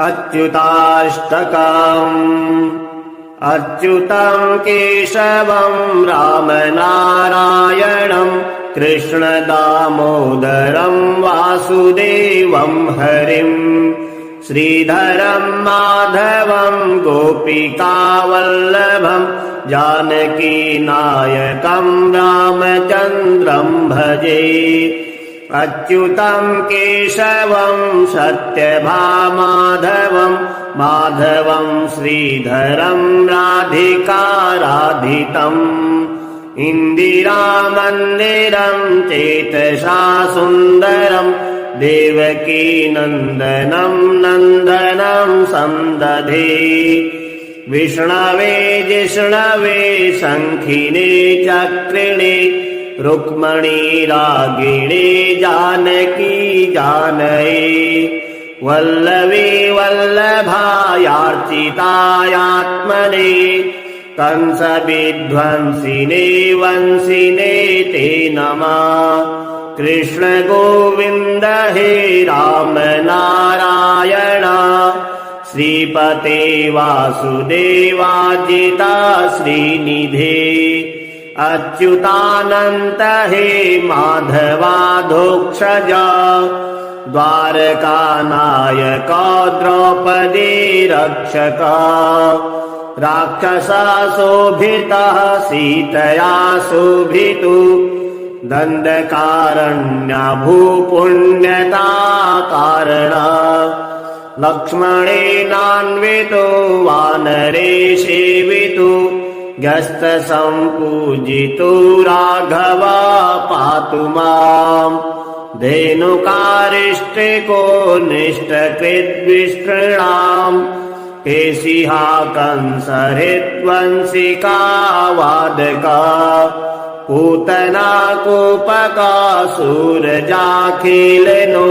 अच्युताष्टकम्। अच्युतम् केशवम् रामनारायणम् कृष्णदामोदरम् वासुदेवम् हरिम् श्रीधरम् माधवम् गोपिकावल्लभम् जानकीनायकम् रामचन्द्रम् भजे। अच्युतम् केशवम् सत्यभामाधवम् माधवम् श्रीधरम् राधिकाराधितम् इन्दिरामन्दिरम् चेतसा सुन्दरम् देवकीनन्दनम् नन्दनम् सन्दधे। विष्णवे जिष्णवे शङ्खिने चक्रिणे रुक्मणी रागिणे जानकी जानये वल्लवे वल्लभायार्चितायात्मने कंसविध्वंसिने वंसिने ते नमः। कृष्ण गोविन्द हे राम नारायण श्रीपते वासुदेवाजिता श्रीनिधे अच्युतानन्त हे माधवाधोक्षज द्वारकानायक द्रौपदी रक्षक राक्षसाशोभितः सीतया शोभितु दण्डकारण्यभूपुण्यता कारण लक्ष्मणेनान्वितो वानरे सेवितु गस्तसम्पूजितो राघव पातु माम्। धेनुकारिष्टिको निष्टकृद्विस्तृणाम् केशिहा कंसहृद्वंशिका वादका पूतना कूपकासूरजाखिलनो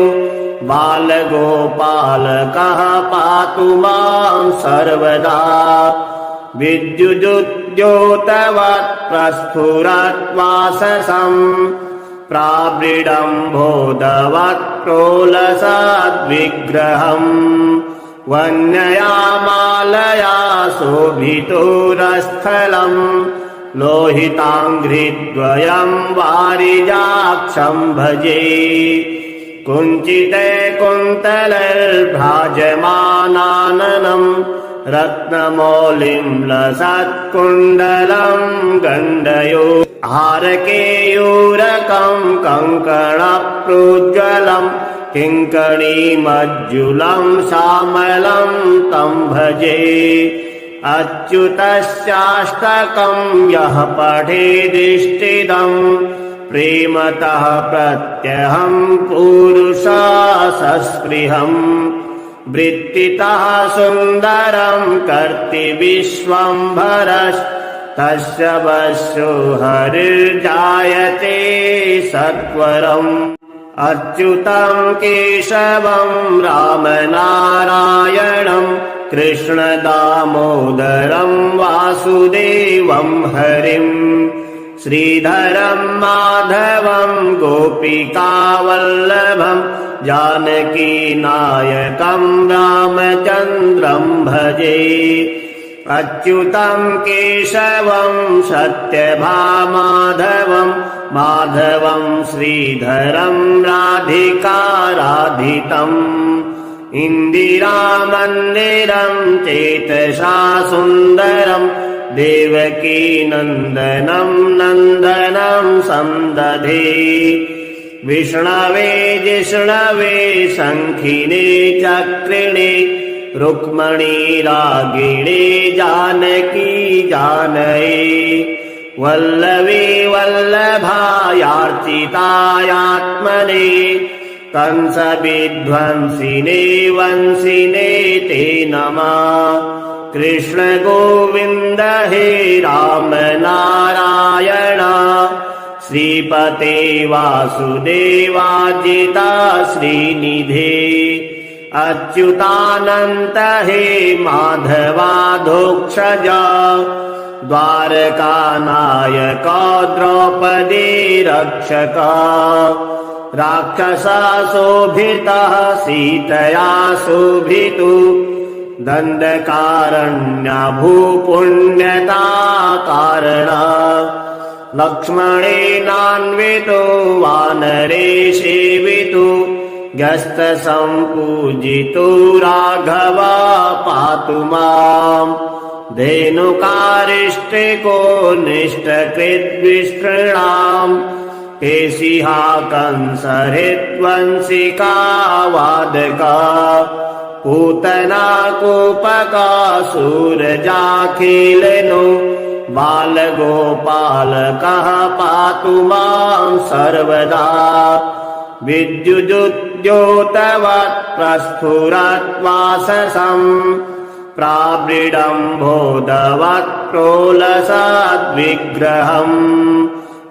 बालगोपालकः पातु मां सर्वदा। विद्युद्योतवत् प्रस्फुरत् वाससम् प्रावृडम्भोदवत् प्रोलसद्विग्रहम् वन्यया मालया शोभितोरस्थलम् लोहिताङ्घ्रिद्वयम् वारिजाक्षम् भजे। कुञ्चिते कुन्तलैर्भ्राजमानाननम् रत्नमौलिम् लसत्कुण्डलम् गण्डयो हारकेयूरकम् कङ्कणप्रोज्ज्वलम् किङ्कणीमज्जुलम् श्यामलम् तम् भजे। अच्युतस्याष्टकम् यः पठेदिष्टिदम् प्रेमतः प्रत्यहम् पुरुषा सस्पृहम् वृत्तितः सुन्दरम् कर्ति विश्वम्भरस्तस्य वश्यो हरिर्जायते सत्वरम्। अच्युतम् केशवम् रामनारायणम् कृष्णदामोदरम् वासुदेवम् हरिम् श्रीधरम् माधवम् गोपिकावल्लभम् जानकीनायकम् रामचन्द्रम् भजे। अच्युतम् केशवम् सत्यभामाधवम् माधवम् श्रीधरम् राधिकाराधितम् इन्दिरामन्दिरम् चेतसा सुन्दरम् देवकीनन्दनम् नन्दनम् सन्दधे। विष्णवे जिष्णवे शङ्खिने चक्रिणे रुक्मणी रागिणे जानकी जानये वल्लवे वल्लभायार्चितायात्मने कंसविध्वंसिने वंसिने ते नमः। कृष्ण गोविन्द हे राम नारायण श्रीपते वासुदेवाजिता श्रीनिधे अच्युतानन्त हे माधवाधोक्षज द्वारकानायक द्रौपदी रक्षक राक्षसाशोभितः सीतया शोभितु दण्डकारण्यभूपुण्यता कारणा लक्ष्मणेनान्वितो वानरे सेवितो गस्तसम्पूजितो राघवा पातु माम् धेनुकारिष्टिको निष्टकृद्विस्तृणाम् केशिहा कंसहृद्वंशिका वादका पूतना कूपकासूरजाखिलनो बालगोपालकः पातु मां सर्वदा विद्युजुद्योतवत् प्रस्फुरद्वाससम् प्रावृडम्भोदवत् प्रोलसद्विग्रहम्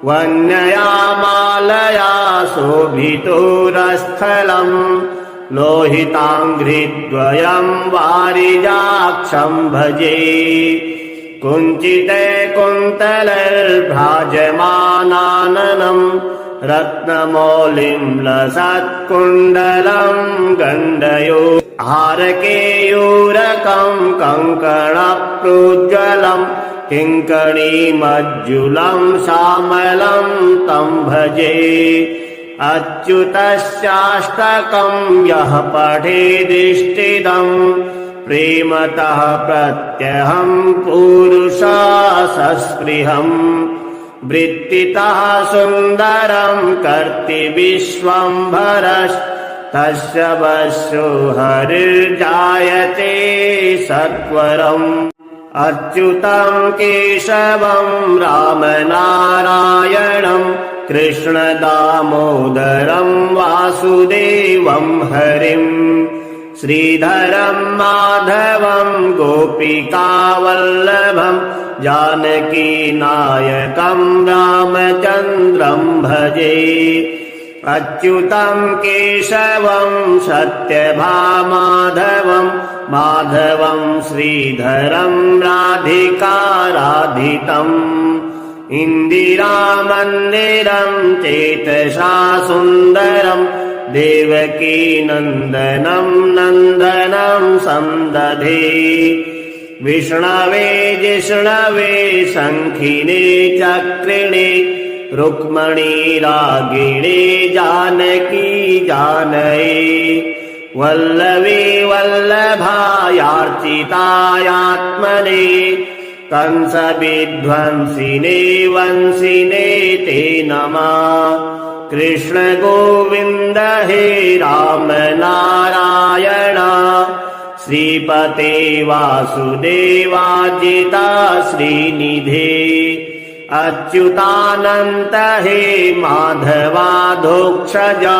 वन्यया मालया शोभितोरस्थलम् लोहिताङ्घ्रिद्वयम् वारिजाक्षम् भजे कुञ्चिते कुन्तलर्भ्राजमानाननम् रत्नमौलिम् लसत्कुण्डलम् गण्डयो हारकेयूरकम् कङ्कणप्रोज्ज्वलम् किङ्कणीमज्जुलम् श्यामलम् तम् भजे अच्युतस्याष्टकम् यः पठेदिष्टिदम् प्रेमतः प्रत्यहम् पुरुषा सस्पृहम् वृत्तितः सुन्दरम् कर्ति विश्वम्भरस्तस्य वश्यो हरिर्जायते सत्वरम् अच्युतम् केशवम् रामनारायणम् कृष्णदामोदरम् वासुदेवम् हरिम् श्रीधरम् माधवम् गोपिकावल्लभम् जानकीनायकम् रामचन्द्रम् भजे अच्युतम् केशवम् सत्यभामाधवम् माधवम् श्रीधरम् राधिकाराधितम् इन्दिरामन्दिरम् चेतसा सुन्दरम् देवकीनन्दनम् नन्दनम् सन्दधे विष्णवे जिष्णवे शङ्खिने चक्रिणे रुक्मणी रागिणे जानकी जानये वल्लवे वल्लभायार्चितायात्मने कंसविध्वंसिने वंसिने ते नमः कृष्ण गोविन्द हे राम नारायण श्रीपते वासुदेवाजिता श्रीनिधे अच्युतानन्त हे माधवाधोक्षजा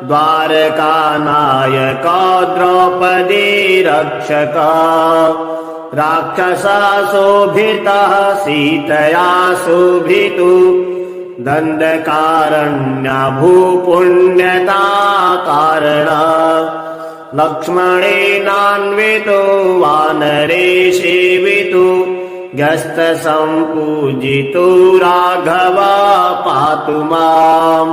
द्वारकानायक द्रौपदी रक्षक राक्षसाशोभितः सीतया शोभितु दण्डकारण्यभूपुण्यता कारणा लक्ष्मणेनान्वितो वानरे सेवितो गस्तसम्पूजितो राघवा पातु माम्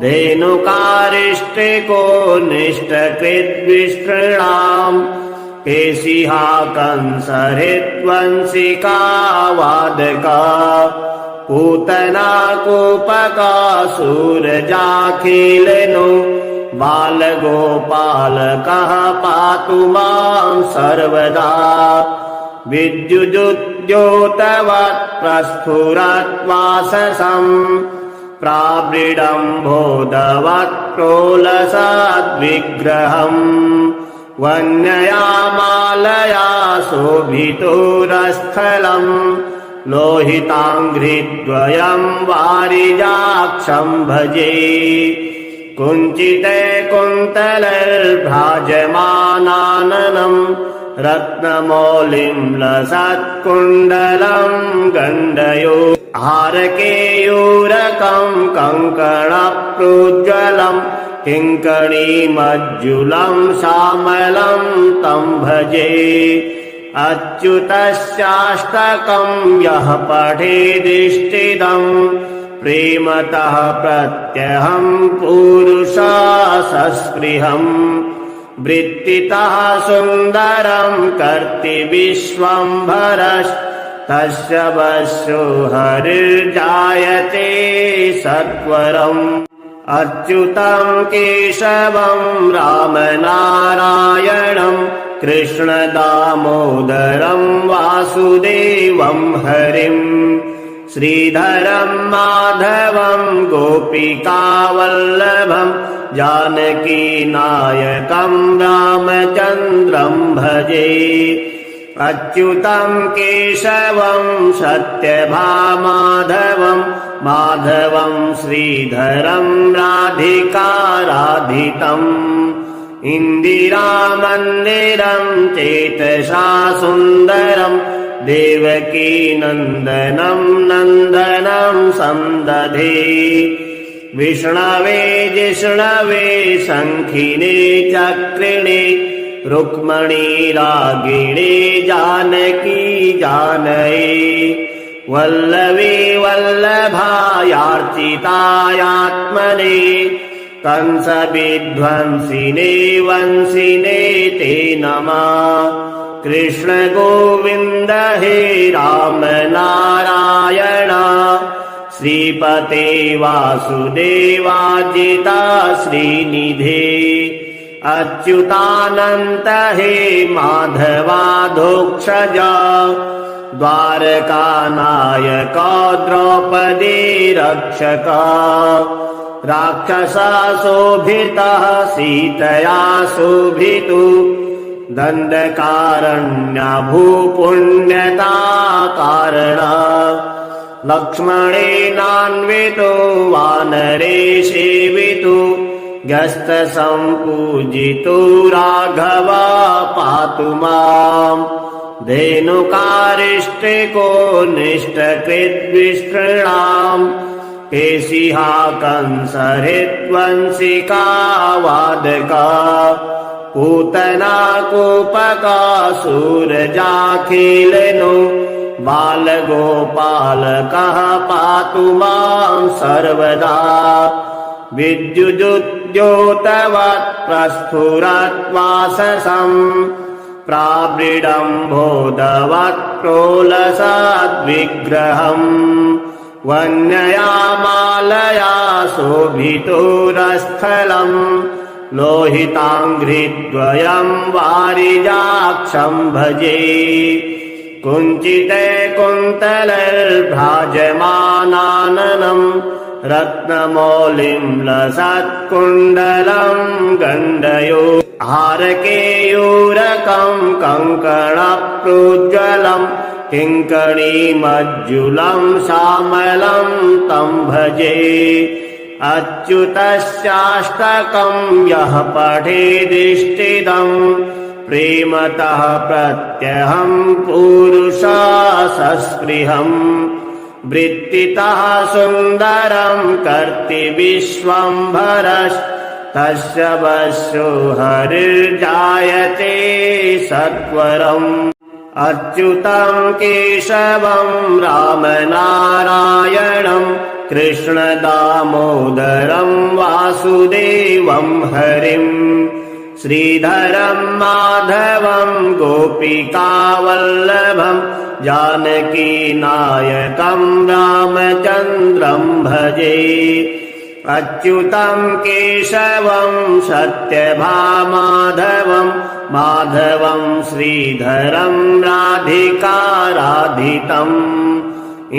धेनुकारिष्टिको निष्टकृद्विस्तृणाम् केशिहा कंसहृद्वंशिका वादका पूतना कूपकासूरजाखिलनो बालगोपालकः पातु मां सर्वदा विद्युजुद्योतवत् प्रस्फुरद्वाससम् प्रावृडम्भोदवत् प्रोलसद्विग्रहम् वन्यया मालया शोभितोरस्थलम् लोहिताङ्घ्रिद्वयम् वारिजाक्षम् भजे कुञ्चिते कुन्तलर्भ्राजमानाननम् रत्नमौलिम् लसत्कुण्डलम् गण्डयो हारकेयूरकम् कङ्कणप्रोज्ज्वलम् किङ्कणीमज्जुलम् श्यामलम् तम् भजे अच्युतस्याष्टकम् यः पठेदिष्टिदम् प्रेमतः प्रत्यहं पुरुषा सस्पृहम् वृत्तितः सुन्दरं कर्ति विश्वम्भरस्तस्य वश्यो हरिर्जायते सत्वरम् अच्युतं केशवं रामनारायणं कृष्णदामोदरं वासुदेवं हरिम् श्रीधरं माधवं गोपिकावल्लभं जानकीनायकं रामचन्द्रं भजे अच्युतं केशवं सत्यभामाधवं माधवं श्रीधरं राधिकाराधितम् इन्दिरामन्दिरं चेतसा सुन्दरं देवकीनन्दनं नन्दनं सन्दधे विष्णवे जिष्णवे शङ्खिने चक्रिणे रुक्मणी रागिणे जानकी जानये वल्लवे वल्लभायार्चितायात्मने कंसविध्वंसिने वंसिने ते नमः कृष्ण गोविन्द हे राम नारायण श्रीपते वासुदेवाजिता श्रीनिधे अच्युतानन्त हे माधवाधोक्षजा द्वारकानायक द्रौपदी रक्षक राक्षसाशोभितः सीतया शोभितु दण्डकारण्यभूपुण्यता कारण लक्ष्मणेनान्वितो वानरे सेवितु गस्तसम्पूजितो राघव पातु माम् धेनुकारिष्टिको निष्टकृद्विस्तृणाम् केशिहा कंसहृद्वंशिका वादका पूतना कूपकासूरजाखिलनो बालगोपालकः पातु मां सर्वदा विद्युद्योतवत् प्रस्फुरद्वाससं प्रावृडम्भोदवत् प्रोलसद्विग्रहम् वन्यया मालया शोभितोरस्थलम् लोहिताङ्घ्रिद्वयं वारिजाक्षं भजे कुञ्चिते कुन्तलैर्भ्राजमानाननं रत्नमौलिं लसत्कुण्डलं गण्डयो हारकेयूरकं कङ्कणप्रोज्ज्वलं किङ्कणीमज्जुलं श्यामलं तं भजे अच्युतस्याष्टकं यः पठेदिष्टिदं प्रेमतः प्रत्यहं पुरुषा सस्पृहम् वृत्तितः सुन्दरं कर्ति विश्वम्भरस्तस्य वश्यो हरिर्जायते सत्वरम् अच्युतं केशवं रामनारायणं कृष्णदामोदरं वासुदेवं हरिम् श्रीधरं माधवं गोपिकावल्लभं जानकीनायकं रामचन्द्रं भजे अच्युतं केशवं सत्यभामाधवं माधवं श्रीधरं राधिकाराधितम्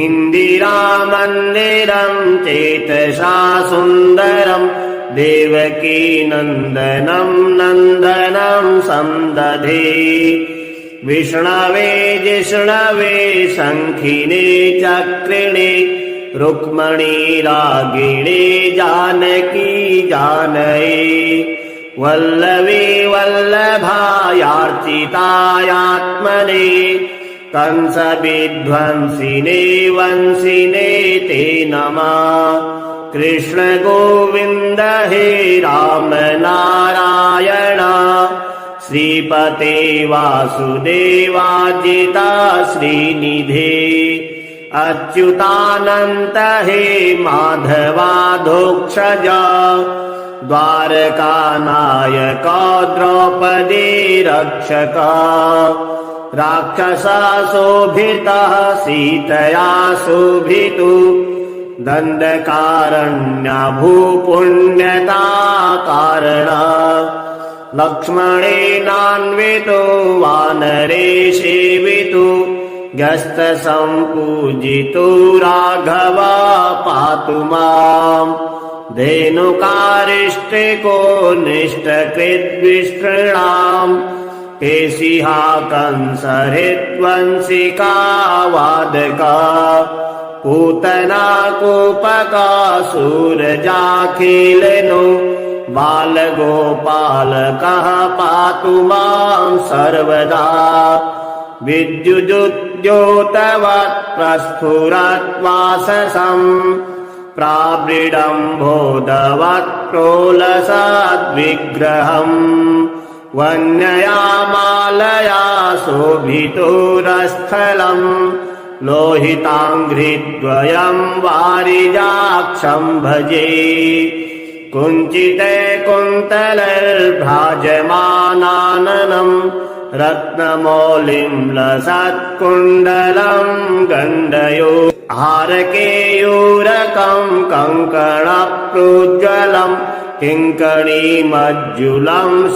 इन्दिरामन्दिरं चेतसा सुन्दरं देवकीनन्दनं नन्दनं सन्दधे विष्णवे जिष्णवे शङ्खिने चक्रिणे रुक्मणी रागिणे जानकी जानये वल्लवे वल्लभायार्चितायात्मने कंसविध्वंसिने वंसिने ते नमः कृष्ण गोविन्द हे राम नारायण श्रीपते वासुदेवाजिता श्रीनिधे अच्युतानन्त हे माधवाधोक्षज द्वारकानायक द्रौपदी रक्षक राक्षसासोभितः सीतया शोभितु दण्डकारण्य भूपुण्यता कारण लक्ष्मणेनान्वितो वानरे सेवितु गस्तसम्पूजितो राघव पातु माम् धेनुकारिष्टिको निष्टकृद्विस्तृणाम् केशिहा कंसहृद्वंशिका वादका पूतना कूपकासूरजाखिलनो बालगोपालकः पातु मां सर्वदा विद्युजुद्योतवत् प्रस्फुरत् वाससम् प्रावृडम्भोदवत् प्रोलसद्विग्रहम् वन्यया मालया शोभितोरस्थलम् लोहिताङ्घ्रिद्वयम् वारिजाक्षम् भजे कुञ्चिते कुन्तलैर्भ्राजमानाननम् रत्नमौलिम् लसत्कुण्डलम् गण्डयो हारकेयूरकम् कङ्कणप्रोज्ज्वलम् किङ्कणीमज्जुलम्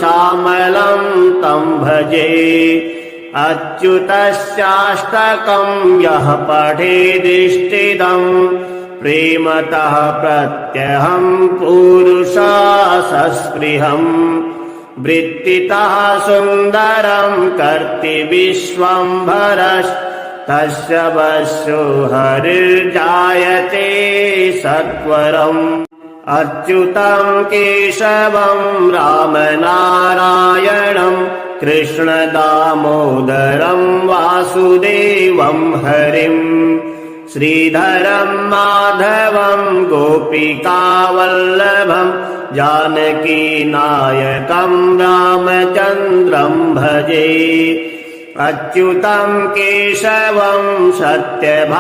श्यामलम् तम् भजे अच्युतस्याष्टकम् यः पठेदिष्टिदम् प्रेमतः प्रत्यहम् पुरुषा सस्पृहम् वृत्तितः सुन्दरम् कर्ति विश्वम्भरस्तस्य वश्यो हरिर्जायते सत्वरम् अच्युतम् केशवम् रामनारायणम् कृष्णदामोदरम् वासुदेवम् हरिम् श्रीधरम् माधवम् गोपिकावल्लभम् जानकीनायकम् रामचन्द्रम् भजे अच्युतम् केशवम् सत्यभामाधवम्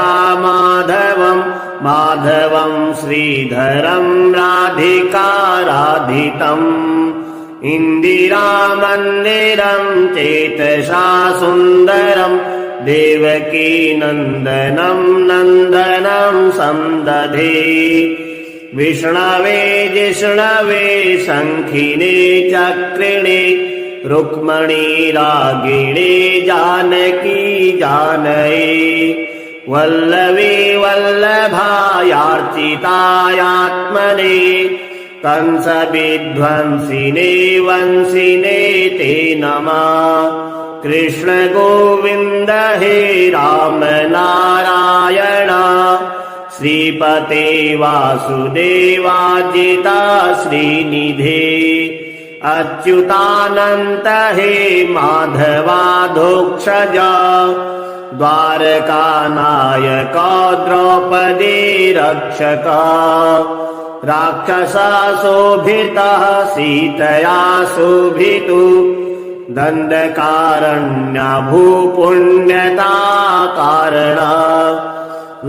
माधवम् श्रीधरम् राधिकाराधितम् इन्दिरामन्दिरम् चेतसा सुन्दरम् देवकी नन्दनम् नन्दनम् सन्दधे विष्णवे जिष्णवे शङ्खिने चक्रिणे रुक्मणी रागिणे जानकी जानये वल्लवे वल्लभायार्चितायात्मने कंसविध्वंसिने वंसिने ते नमः कृष्ण गोविन्द हे राम नारायण श्रीपते वासुदेवाजिता श्रीनिधे अच्युतानन्त हे माधवाधोक्षज द्वारकानायक द्रौपदी रक्षक राक्षसासोभितः सीतया शोभितु दण्डकारण्य भूपुण्यता कारण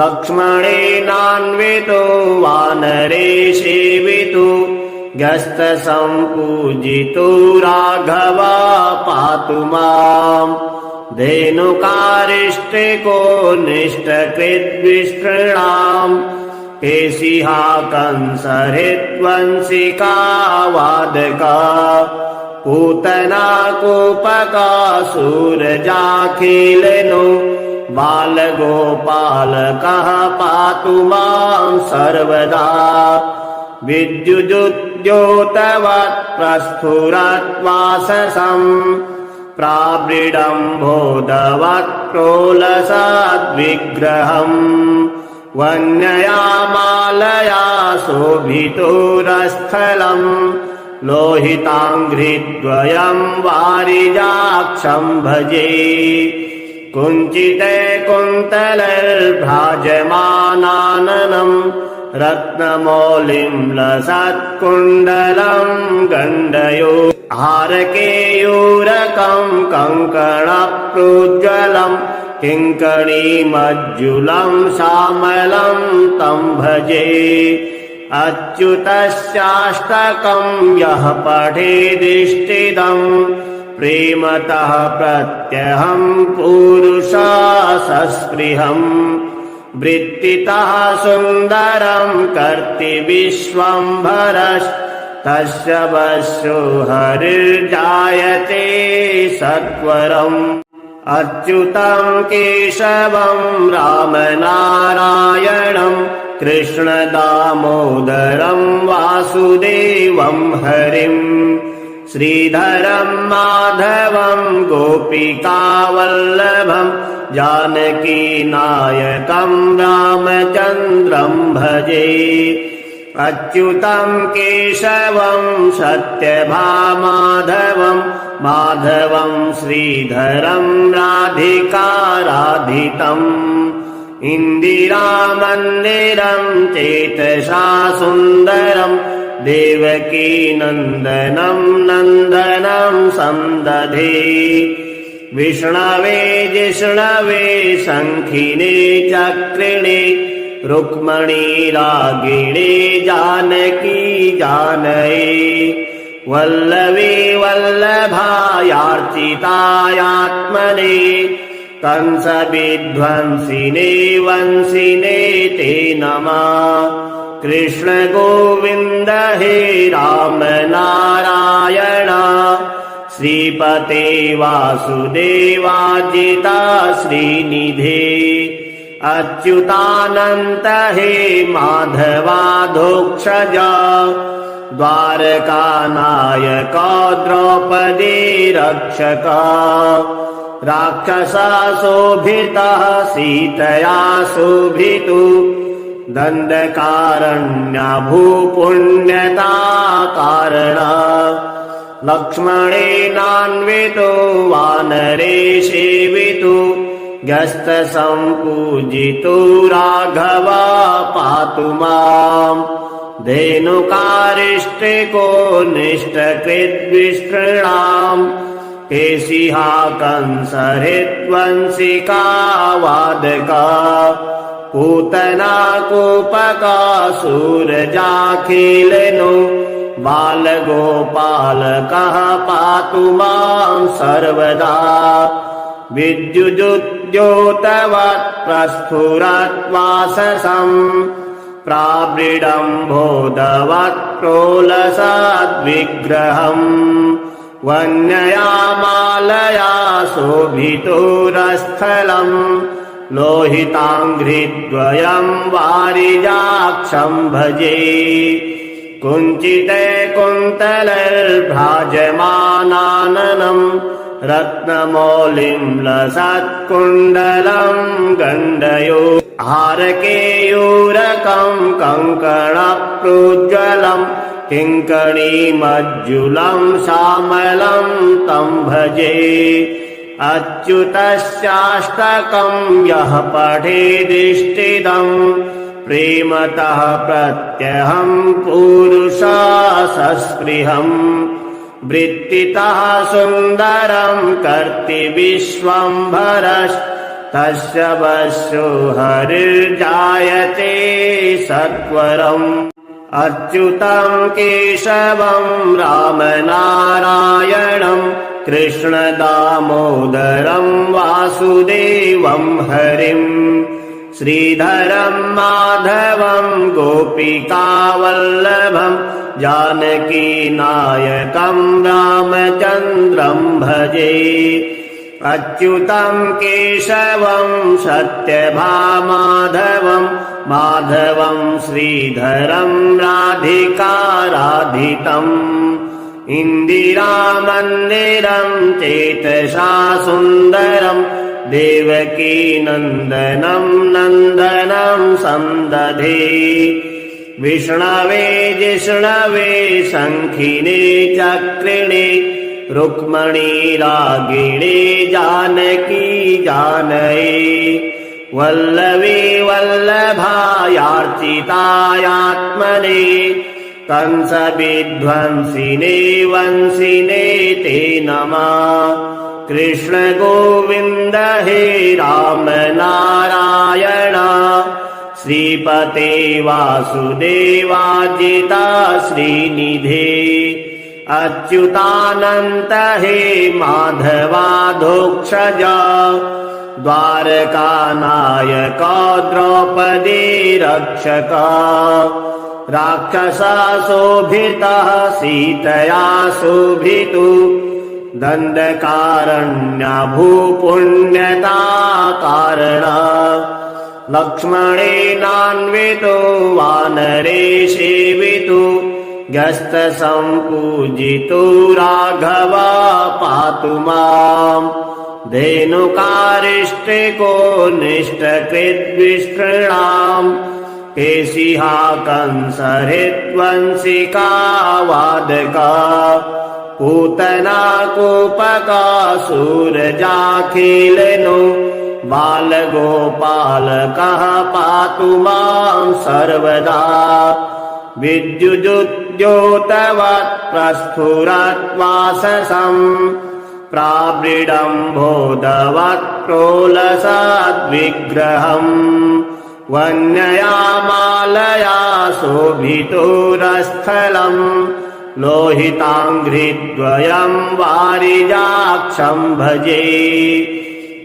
लक्ष्मणेनान्वितो वानरे सेवितु गस्तसम्पूजितो राघव पातु माम् धेनुकारिष्टिको निष्टकृद्विस्तृणाम् केशिहा कंसहृद्वंशिका वादका पूतना कूपकासूरजाखिलनो बालगोपालकः पातु मां सर्वदा विद्युजुद्योतवत् प्रस्फुरत् वाससम् प्रावृडम्भोदवत् प्रोलसद्विग्रहम् वन्यया मालया शोभितोरस्थलम् लोहिताङ्घ्रिद्वयम् वारिजाक्षम् भजे कुञ्चिते कुन्तलैर्भ्राजमानाननम् रत्नमौलिम् लसत्कुण्डलम् गण्डयो हारकेयूरकम् कङ्कणप्रोज्ज्वलम् किङ्कणीमज्जुलं श्यामलं तं भजे अच्युतस्याष्टकं यः पठेदिष्टिदम् प्रेमतः प्रत्यहं पुरुषा सस्पृहम् वृत्तितः सुन्दरं कर्ति विश्वम्भरस्तस्य वशो हरिर्जायते सत्वरम् अच्युतं केशवं रामनारायणं कृष्णदामोदरं वासुदेवं हरिं श्रीधरं माधवं गोपिकावल्लभं जानकीनायकं रामचन्द्रं भजे अच्युतं केशवं सत्यभामाधवं माधवं श्रीधरं राधिकाराधितम् इन्दिरामन्दिरं चेतसा सुन्दरं देवकीनन्दनं नन्दनं सन्दधे विष्णवे जिष्णवे शङ्खिने चक्रिणे रुक्मणी रागिणे जानकी जानये वल्लवे वल्लभायार्चितायात्मने कंसविध्वंसिने वंसिने ते नमः कृष्ण गोविन्द हे राम नारायण श्रीपते वासुदेवाजिता श्रीनिधे अच्युतानन्त हे माधवाधोक्षजा द्वारकानायक द्रौपदी रक्षक राक्षसाशोभितः सीतया शोभितु दण्डकारण्यभूपुण्यता कारण लक्ष्मणेनान्वितो वानरे सेवितो गस्तसम्पूजितो राघव पातु माम् धेनुकारिष्टिको निष्टकृद्विस्तृणाम् केशिहा कंसहृद्वंशिका वादका पूतना कूपकासूरजाखिलनो बालगोपालकः पातु मां सर्वदा विद्युद्योतवत् प्रस्फुरद्वाससम् प्रावृडम्भोदवत् प्रोलसद्विग्रहम् वन्यया मालया शोभितोरस्थलम् लोहिताङ्घ्रिद्वयं वारिजाक्षं भजे कुञ्चिते कुन्तलैर्भ्राजमानाननं रत्नमौलिं लसत्कुण्डलं गण्डयो हारकेयूरकं कङ्कणप्रोज्ज्वलं किङ्कणीमज्जुलं श्यामलं तं भजे अच्युतस्याष्टकं यः पठेदिष्टिदम् प्रेमतः प्रत्यहं पुरुषा सस्पृहम् वृत्तितः सुन्दरं कर्ति विश्वम्भरस्तस्य वशो हरिर्जायते सत्वरम् अच्युतं केशवं रामनारायणं कृष्णदामोदरं वासुदेवं हरिं श्रीधरं माधवं गोपिकावल्लभं जानकीनायकं रामचन्द्रं भजे अच्युतं केशवं सत्यभामाधवं माधवं श्रीधरं राधिकाराधितम् इन्दिरामन्दिरं चेतसा सुन्दरं देवकीनन्दनं नन्दनं सन्दधे विष्णवे जिष्णवे शङ्खिने चक्रिणे रुक्मणी रागिणे जानकी जानये वल्लवे वल्लभायार्चितायात्मने कंसविध्वंसिने वंसिने ते नमः कृष्ण गोविन्द हे राम नारायण श्रीपते वासुदेवाजिता श्रीनिधे अच्युतानन्त हे माधवाधोक्षज द्वारकानायक द्रौपदी रक्षक राक्षसाशोभितः सीतया शोभितु दण्डकारण्य भूपुण्यता कारण लक्ष्मणेनान्वितो वानरे सेवितु गस्तसम्पूजितो राघव पातु माम् धेनुकारिष्टिको निष्टकृद्विस्तृणाम् केशिहा कंसहृद्वंशिका वादका पूतना कूपकासूरजाखिलनो बालगोपालकः पातु मां सर्वदा विद्युद्योतवत् प्रस्फुरद्वाससम् प्रावृडम्भोदवत् प्रोलसद्विग्रहम् वन्यया मालया शोभितोरस्थलम् लोहिताङ्घ्रिद्वयम् वारिजाक्षम् भजे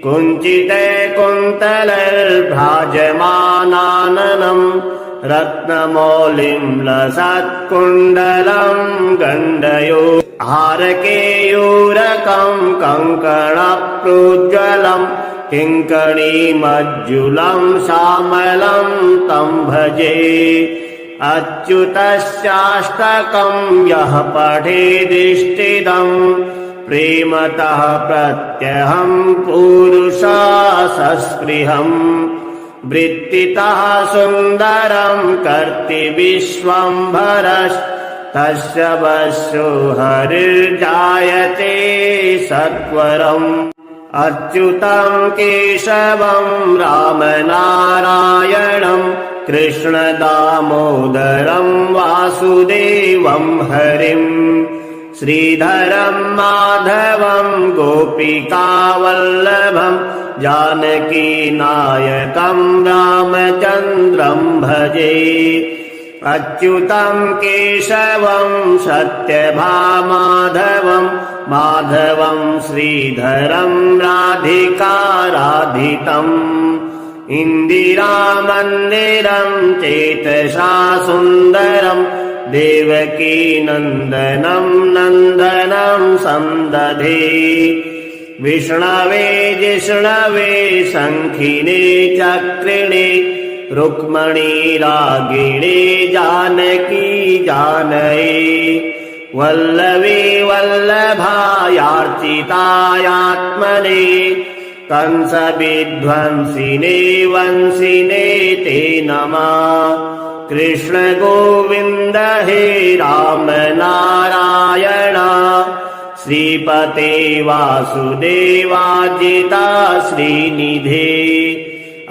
कुञ्चिते कुन्तलैर्भ्राजमानाननम् रत्नमौलिम् लसत्कुण्डलम् गण्डयो हारकेयूरकम् कङ्कणप्रोज्ज्वलम् किङ्कणीमज्जुलम् श्यामलम् तम् भजे अच्युतस्याष्टकम् यः पठेदिष्टिदम् प्रेमतः प्रत्यहम् पुरुषा सस्पृहम् वृत्तितः सुन्दरम् कर्ति विश्वम्भरस्तस्य वशो हरिर्जायते सत्वरम् अच्युतम् केशवम् रामनारायणम् कृष्णदामोदरम् वासुदेवम् हरिम् श्रीधरम् माधवम् गोपिकावल्लभम् जानकीनायकम् रामचन्द्रम् भजे अच्युतम् केशवम् सत्यभामाधवम् माधवम् श्रीधरम् राधिकाराधितम् इन्दिरामन्दिरम् चेतसा सुन्दरम् देवकी नन्दनम् नन्दनम् सन्दधे विष्णवे जिष्णवे शङ्खिने चक्रिणे रुक्मणी रागिणे जानकी जानये वल्लवे वल्लभायार्चितायात्मने कंसविध्वंसिने वंसिने ते नमः कृष्ण गोविन्द हे राम नारायण श्रीपते वासुदेवाजिता श्रीनिधे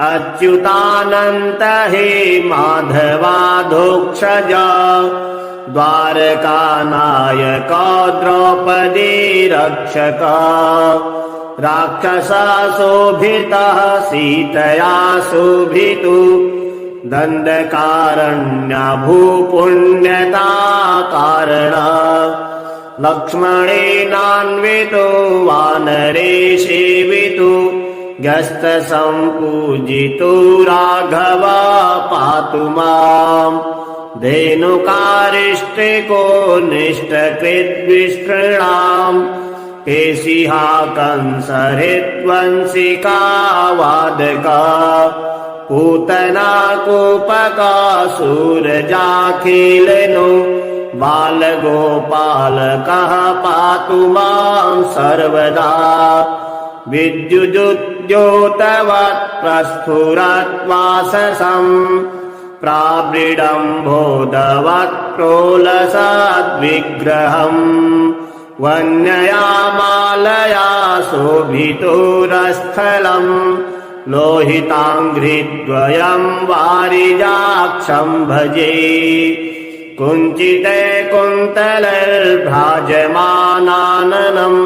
अच्युतानन्त हे माधवाधोक्षज द्वारकानायक द्रौपदी रक्षक राक्षसाशोभितः सीतया शोभितु दण्डकारण्य भूपुण्यता कारण लक्ष्मणेनान्वितो वानरे सेवितु गस्तसम्पूजितो राघव पातु माम् धेनुकारिष्टिको निष्टकृद्विस्तृणाम् केशिहा कंसहृद्वंशिका वादका पूतना कूपकासूरजाखिलनो बालगोपालकः पातु मां सर्वदा विद्युद्योतवत् प्रस्फुरद्वाससम् प्रावृडम्भोदवत् प्रोलसद्विग्रहम् वन्यया मालया शोभितोरस्थलम् लोहिताङ्घ्रिद्वयम् वारिजाक्षम् भजे कुञ्चिते कुन्तलैर्भ्राजमानाननम्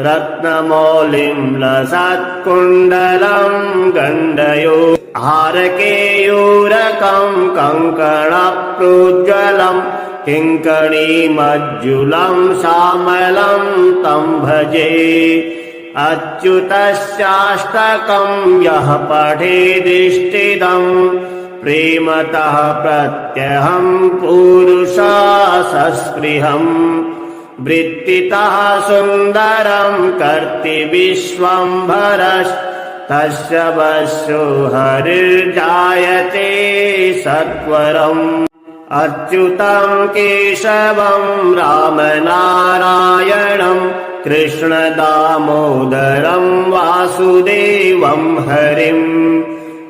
रत्नमौलिं लसत्कुण्डलं गण्डयो हारकेयूरकं कङ्कणप्रोज्ज्वलं किङ्कणीमज्जुलं श्यामलं तं भजे। अच्युतस्याष्टकं यः पठेदिष्टिदम् प्रेमतः प्रत्यहं पुरुषा सस्पृहम् वृत्तितः सुन्दरं कर्ति विश्वम्भरस्तस्य वशो हरिर्जायते सत्वरम्। अच्युतं केशवं रामनारायणं कृष्णदामोदरं वासुदेवं हरिं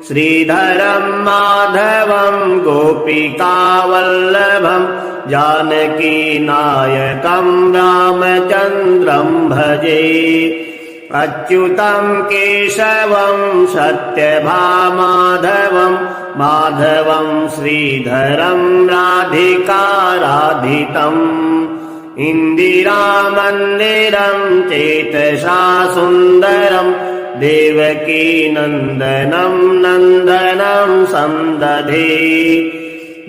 श्रीधरं माधवं गोपिकावल्लभं जानकीनायकं रामचन्द्रं भजे। अच्युतं केशवं सत्यभामाधवं माधवं श्रीधरं राधिकाराधितम् इन्दिरामन्दिरं चेतसा सुन्दरं देवकीनन्दनं नन्दनं सन्दधे।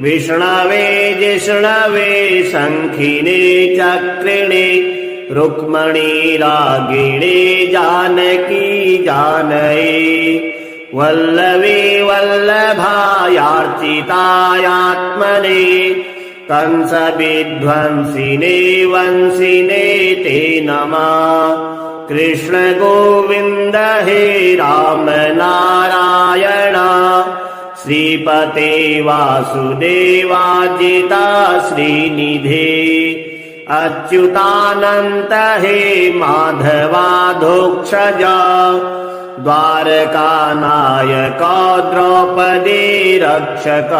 विष्णवे जिष्णवे शङ्खिने चक्रिणे रुक्मणी रागिणे जानकी जानये वल्लवे वल्लभायार्चितायात्मने कंसविध्वंसिने वंसिने ते नमः। कृष्ण गोविन्द हे राम नारायण श्रीपते वासुदेवाजिता श्रीनिधे। अच्युतानन्त हे माधवाधोक्षजा द्वारकानायक द्रौपदी रक्षक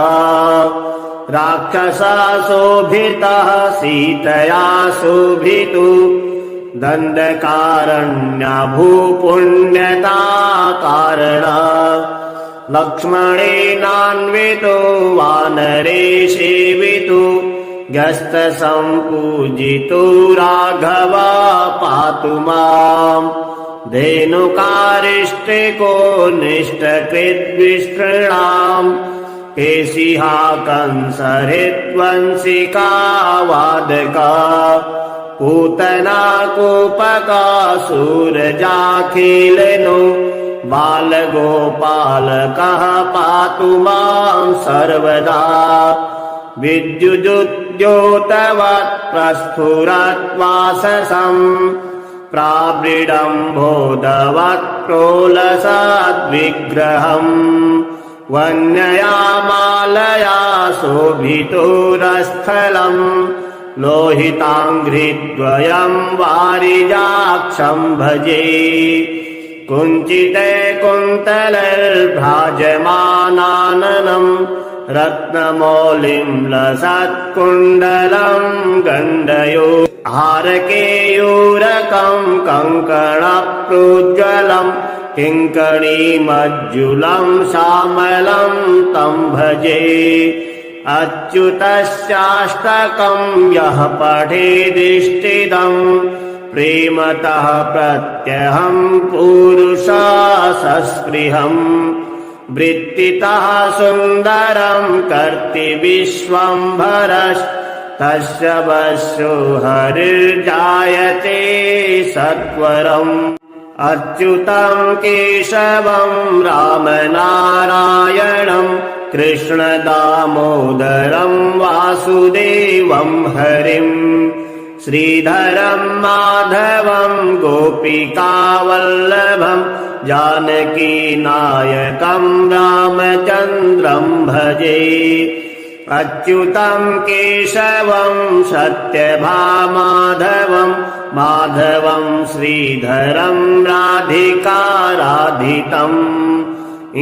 राक्षसाशोभितः सीतया शोभितु दण्डकारण्यभूपुण्यता कारण लक्ष्मणेनान्वितो वानरे सेवितो गस्तसम्पूजितो राघव पातु माम्। धेनुकारिष्टिको निष्टकृद्विस्तृणाम् केशिहा कंसहृद्वंशिका वादका पूतना कूपकासूरजाखिलनो बालगोपालकः पातु मां सर्वदा। विद्युद्योतवत् प्रस्फुरद्वाससम् प्रावृडम्भोदवत् प्रोलसद्विग्रहम् वन्यया मालया शोभितोरस्थलम् लोहिताङ्घ्रिद्वयं वारिजाक्षं भजे। कुञ्चिते कुन्तलैर्भ्राजमानाननं रत्नमौलिं लसत्कुण्डलं गण्डयो हारकेयूरकं कङ्कणप्रोज्ज्वलं किङ्कणीमज्जुलं श्यामलं तं भजे। अच्युतस्याष्टकं यः पठेदिष्टिदम् प्रेमतः प्रत्यहं पुरुषा सस्पृहम् वृत्तितः सुन्दरं कर्ति विश्वम्भरस्तस्य वशो हरिर्जायते सत्वरम्। अच्युतं केशवं रामनारायणं कृष्णदामोदरं वासुदेवं हरिं श्रीधरं माधवं गोपिकावल्लभं जानकीनायकं रामचन्द्रं भजे। अच्युतं केशवं सत्यभामाधवं माधवं श्रीधरं राधिकाराधितम्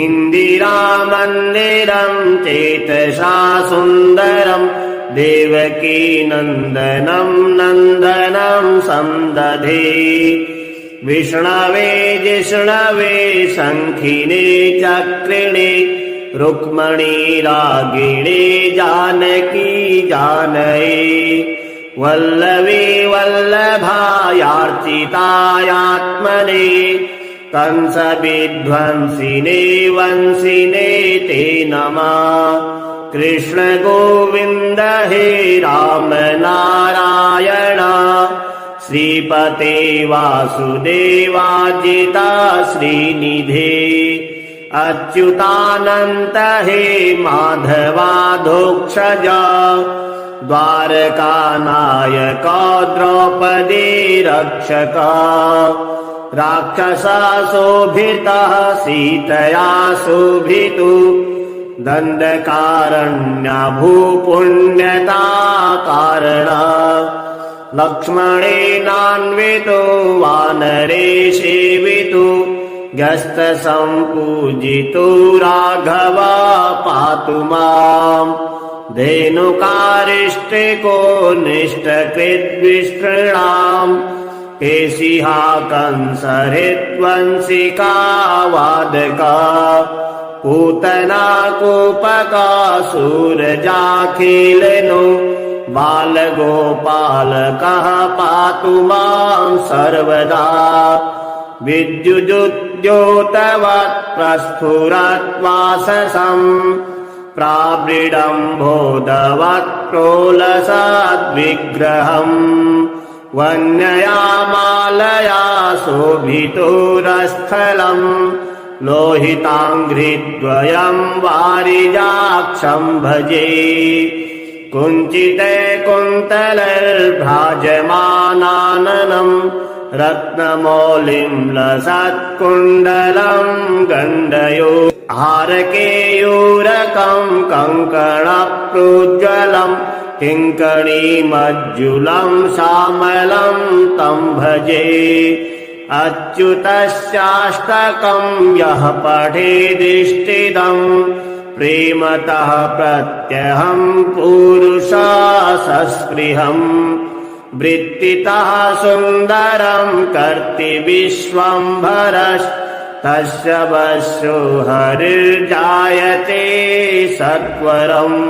इन्दिरामन्दिरं चेतसा सुन्दरं देवकीनन्दनं नन्दनं सन्दधे। विष्णवे जिष्णवे शङ्खिने चक्रिणे रुक्मणी रागिणे जानकी जानये वल्लवी वल्लभायार्चितायात्मने कंसविध्वंसिने वंसिने ते नमः। कृष्ण गोविन्द हे राम नारायण श्रीपते वासुदेवाजिता श्रीनिधे अच्युतानन्त हे माधवाधोक्षज द्वारकानायक द्रौपदी रक्षक राक्षसाशोभितः सीतया शोभितु दण्डकारण्य भूपुण्यता कारण लक्ष्मणेनान्वितो वानरे सेवितु गस्तसम्पूजितो राघव पातु माम् धेनुकारिष्टिको निष्टकृद्विस्तृणाम् केशिहा कंसहृद्वंशिका वादका पूतना कूपकासुरजाखिलनो बालगोपालकः पातु मां सर्वदा विद्युद्योतवत् प्रस्फुरद्वाससम् प्रावृडम्भोदवत् प्रोलसद्विग्रहम् वन्यया मालया शोभितोरस्थलम् लोहिताङ्घ्रिद्वयम् वारिजाक्षम् भजे कुञ्चिते कुन्तलैर्भ्राजमानाननम् रत्नमौलिम् लसत्कुण्डलम् गण्डयो हारकेयूरकम् कङ्कणप्रोज्ज्वलम् किङ्कणीमज्जुलम् श्यामलम् तम् भजे अच्युतस्याष्टकम् यः पठेदिष्टिदम् प्रेमतः प्रत्यहम् पुरुषा सस्पृहम् वृत्तितः सुन्दरम् कर्ति विश्वम्भरस्तस्य वशो हरिर्जायते सत्वरम्।